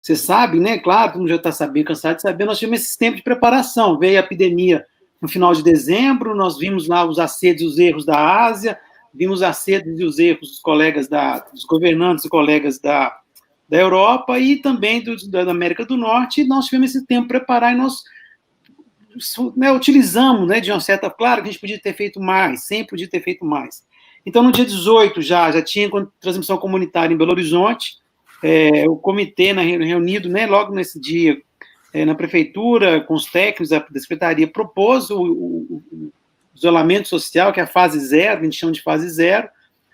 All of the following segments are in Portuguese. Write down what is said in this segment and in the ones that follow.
você sabe, né? Claro, todo mundo já está sabendo, cansado de saber, nós tivemos esse tempo de preparação. Veio a epidemia no final de dezembro, nós vimos lá os acertos e os erros da Ásia, vimos os acertos e os erros dos colegas dos governantes e colegas da Europa e também da América do Norte, e nós tivemos esse tempo para preparar e nós, né, utilizamos, né, de uma certa... Claro que a gente podia ter feito mais, sempre podia ter feito mais. Então, no dia 18 já tinha transmissão comunitária em Belo Horizonte, o comitê reunido, né, logo nesse dia, na prefeitura, com os técnicos da secretaria, propôs o isolamento social, que é a fase zero, a gente chama de fase zero,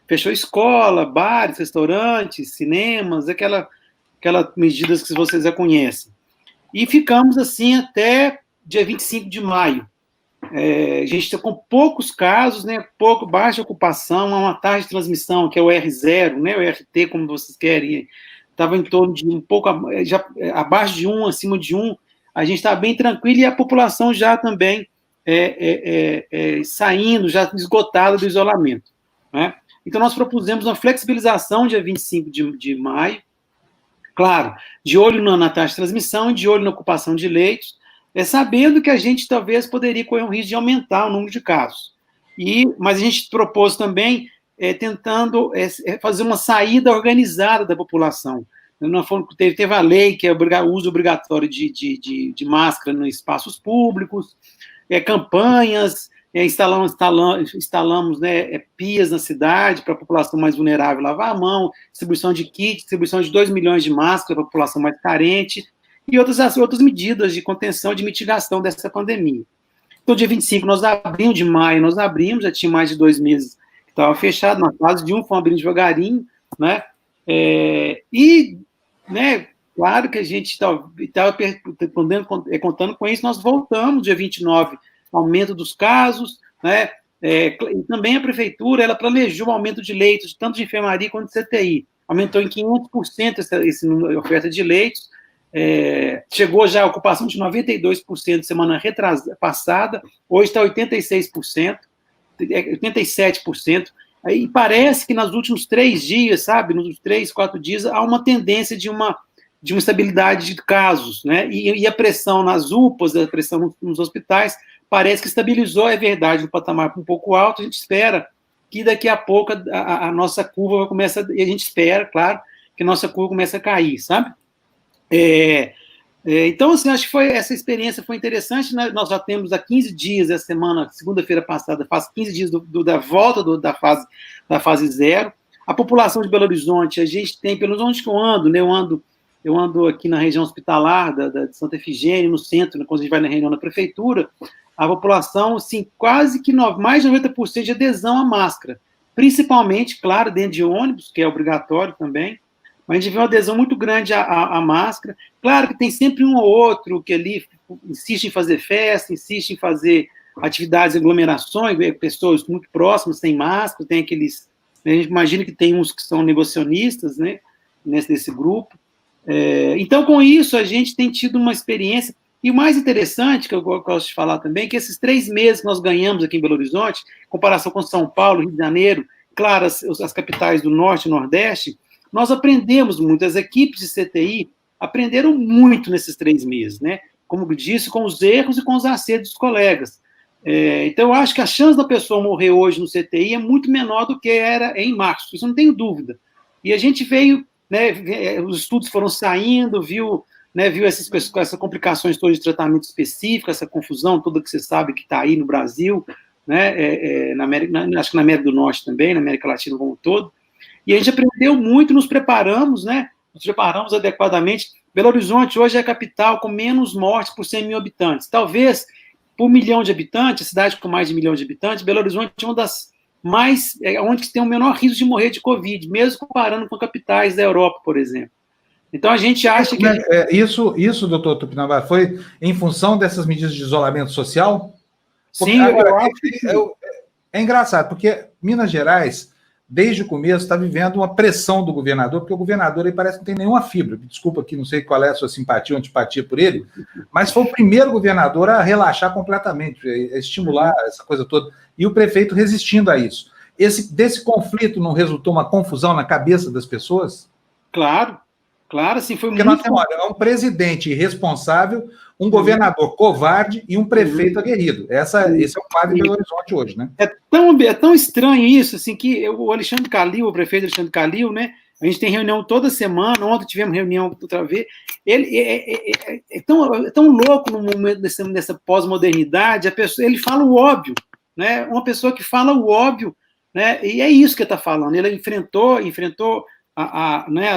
fechou escola, bares, restaurantes, cinemas, aquelas medidas que vocês já conhecem. E ficamos assim até dia 25 de maio. A gente está com poucos casos, né, baixa ocupação, há uma taxa de transmissão, que é o R0, né, o RT, como vocês querem, estava em torno de um pouco, já abaixo de 1, acima de 1, a gente está bem tranquilo, e a população já também saindo, já esgotada do isolamento, né? Então, nós propusemos uma flexibilização dia 25 de maio, claro, de olho na taxa de transmissão e de olho na ocupação de leitos, sabendo que a gente talvez poderia correr um risco de aumentar o número de casos. Mas a gente propôs também, tentando fazer uma saída organizada da população. Teve a lei que é o uso obrigatório de máscara em espaços públicos, campanhas, instalamos né, pias na cidade para a população mais vulnerável lavar a mão, distribuição de kits, distribuição de 2 milhões de máscaras para a população mais carente, e outras medidas de contenção e de mitigação dessa pandemia. Então, dia 25 de maio, nós abrimos, já tinha mais de 2 meses que estava fechado, na fase de 1, fomos abrindo devagarinho, né? Né, claro que a gente estava contando com isso, nós voltamos, dia 29, aumento dos casos, né? E também a prefeitura, ela planejou o aumento de leitos, tanto de enfermaria quanto de CTI, aumentou em 500% essa oferta de leitos, chegou já a ocupação de 92% semana passada, hoje está 86%, 87%, e parece que nos últimos 3 dias, sabe, nos 3, 4 dias, há uma tendência de uma estabilidade de casos, né, e a pressão nas UPAs, a pressão nos hospitais, parece que estabilizou, é verdade, no patamar um pouco alto, a gente espera que daqui a pouco a nossa curva começa, e a gente espera, claro, que a nossa curva comece a cair, sabe? Então, assim, acho que essa experiência foi interessante, né? Nós já temos há 15 dias, essa semana, segunda-feira passada, faz 15 dias da volta da fase zero. A população de Belo Horizonte, a gente tem, pelo menos onde que eu ando, né? Eu ando aqui na região hospitalar de Santa Efigênia, no centro, quando a gente vai na reunião da prefeitura, a população, assim, quase que mais de 90% de adesão à máscara, principalmente, claro, dentro de ônibus, que é obrigatório também, mas a gente vê uma adesão muito grande à máscara. Claro que tem sempre um ou outro que ali insiste em fazer festa, insiste em fazer atividades, aglomerações, pessoas muito próximas, sem máscara, tem aqueles... A gente imagina que tem uns que são negacionistas, né, nesse grupo. Então, com isso, a gente tem tido uma experiência. E o mais interessante, que eu gosto de falar também, é que esses 3 meses que nós ganhamos aqui em Belo Horizonte, em comparação com São Paulo, Rio de Janeiro, claro, as capitais do Norte e Nordeste, nós aprendemos muito, as equipes de CTI aprenderam muito nesses 3 meses, né? Como eu disse, com os erros e com os acertos dos colegas. Então, eu acho que a chance da pessoa morrer hoje no CTI é muito menor do que era em março, isso não tenho dúvida. E a gente veio, né, os estudos foram saindo, viu essas complicações todas de tratamento específico, essa confusão toda que você sabe que está aí no Brasil, né, acho que na América do Norte também, na América Latina como um todo. E a gente aprendeu muito, nos preparamos adequadamente. Belo Horizonte hoje é a capital com menos mortes por 100 mil habitantes. Talvez, por 1 milhão de habitantes, a cidade com mais de 1 milhão de habitantes, Belo Horizonte é uma das mais... onde tem o menor risco de morrer de Covid, mesmo comparando com capitais da Europa, por exemplo. Então, a gente acha que... Isso, doutor Tupinambá, foi em função dessas medidas de isolamento social? Porque, sim, agora, eu acho que... É engraçado, porque Minas Gerais... desde o começo, está vivendo uma pressão do governador, porque o governador aí parece que não tem nenhuma fibra. Desculpa aqui, não sei qual é a sua simpatia ou antipatia por ele, mas foi o primeiro governador a relaxar completamente, a estimular essa coisa toda, e o prefeito resistindo a isso. Desse conflito não resultou uma confusão na cabeça das pessoas? Claro, Claro, assim, foi Porque muito... nós temos, olha, um presidente irresponsável, um governador covarde e um prefeito aguerrido. Esse é o quadro de Belo Horizonte hoje, né? É tão estranho isso, assim, que o Alexandre Calil, o prefeito Alexandre Calil, né, a gente tem reunião toda semana, ontem tivemos reunião outra vez, ele é tão louco no momento dessa pós-modernidade, ele fala o óbvio, né, uma pessoa que fala o óbvio, né, e é isso que ele está falando, ele enfrentou né,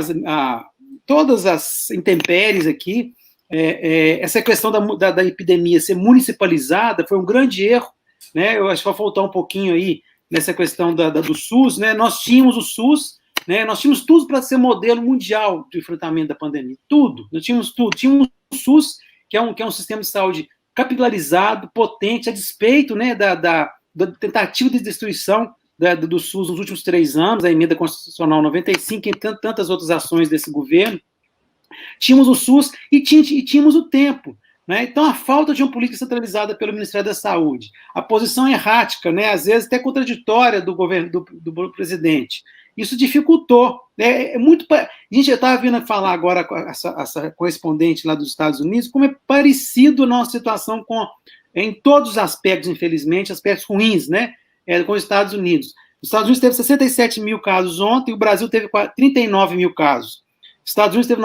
todas as intempéries aqui, essa questão da epidemia ser municipalizada foi um grande erro, né, eu acho que vai faltar um pouquinho aí nessa questão do SUS, né, nós tínhamos o SUS, né, nós tínhamos tudo para ser modelo mundial de enfrentamento da pandemia, tudo, nós tínhamos tudo, tínhamos o SUS, que é um sistema de saúde capilarizado, potente, a despeito, né, da tentativa de destruição do SUS nos últimos 3 anos, a emenda constitucional 95 e tantas outras ações desse governo. Tínhamos o SUS e tínhamos o tempo. Né? Então, a falta de uma política centralizada pelo Ministério da Saúde, a posição errática, né, às vezes até contraditória do governo do presidente, isso dificultou. Né? Gente, eu estava vindo falar agora com essa correspondente lá dos Estados Unidos, como é parecido a nossa situação em todos os aspectos, infelizmente, aspectos ruins, né, com os Estados Unidos. Os Estados Unidos teve 67 mil casos ontem, e o Brasil teve 39 mil casos. Os Estados Unidos teve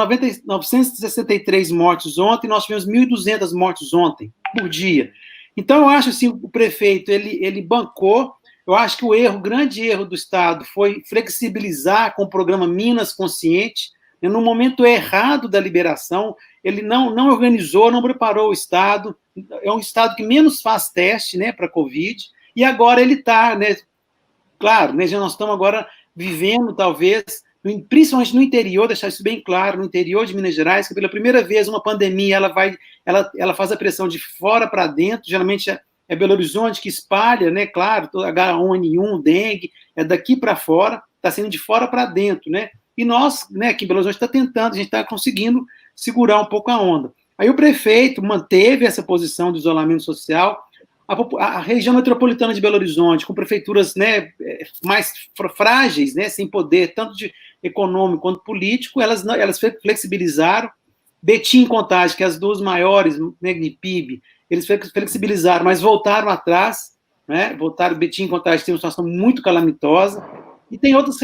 963 mortes ontem, nós tivemos 1.200 mortes ontem, por dia. Então, eu acho assim, o prefeito, ele bancou, eu acho que o grande erro do Estado foi flexibilizar com o programa Minas Consciente, no momento errado da liberação, ele não organizou, não preparou o Estado, é um Estado que menos faz teste, né, para a Covid, e agora ele está, né, claro, né, nós estamos agora vivendo, talvez, principalmente no interior, deixar isso bem claro, no interior de Minas Gerais, que pela primeira vez uma pandemia ela faz a pressão de fora para dentro, geralmente é Belo Horizonte que espalha, né, claro, H1N1, dengue, é daqui para fora, está sendo de fora para dentro, né, e nós, né, aqui em Belo Horizonte está tentando, a gente está conseguindo segurar um pouco a onda. Aí o prefeito manteve essa posição de isolamento social, a região metropolitana de Belo Horizonte, com prefeituras, né, mais frágeis, né, sem poder, tanto de econômico quanto político, elas flexibilizaram. Betim e Contagem, que é as duas maiores, né, de PIB, eles flexibilizaram, mas voltaram atrás, né, Betim e Contagem tem uma situação muito calamitosa, e tem outras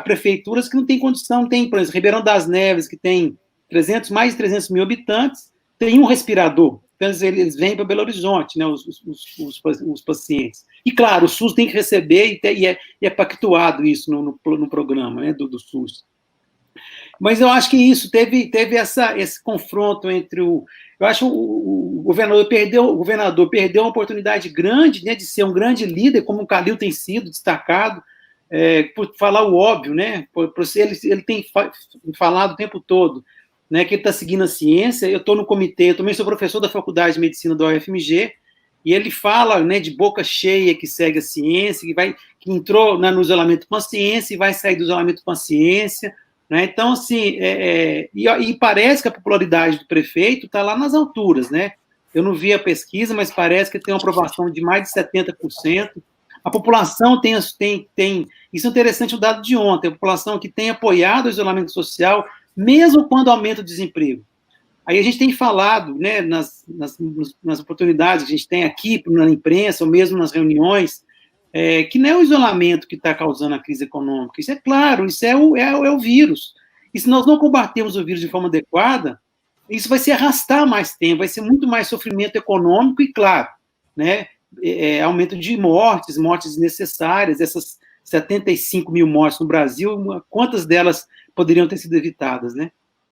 prefeituras que não têm condição, tem, por exemplo, Ribeirão das Neves, que tem mais de 300 mil habitantes, tem um respirador. Então, eles vêm para Belo Horizonte, né, os pacientes. E, claro, o SUS tem que receber e é pactuado isso no programa, né, do SUS. Mas eu acho que isso teve esse confronto entre eu acho o governador perdeu uma oportunidade grande, né, de ser um grande líder, como o Calil tem sido destacado, por falar o óbvio, né, ele tem falado o tempo todo, né, que ele está seguindo a ciência. Eu estou no comitê, eu também sou professor da Faculdade de Medicina da UFMG, e ele fala, né, de boca cheia que segue a ciência, que entrou, né, no isolamento com a ciência e vai sair do isolamento com a ciência, né? Então, assim, e parece que a popularidade do prefeito está lá nas alturas, né? Eu não vi a pesquisa, mas parece que tem uma aprovação de mais de 70%. A população tem isso é interessante, o dado de ontem, a população que tem apoiado o isolamento social, mesmo quando aumenta o desemprego. Aí a gente tem falado, né, nas oportunidades que a gente tem aqui, na imprensa, ou mesmo nas reuniões, que não é o isolamento que está causando a crise econômica. Isso é claro, isso é o vírus. E se nós não combatermos o vírus de forma adequada, isso vai se arrastar mais tempo, vai ser muito mais sofrimento econômico e, claro, né, aumento de mortes desnecessárias, essas 75 mil mortes no Brasil, quantas delas poderiam ter sido evitadas, né?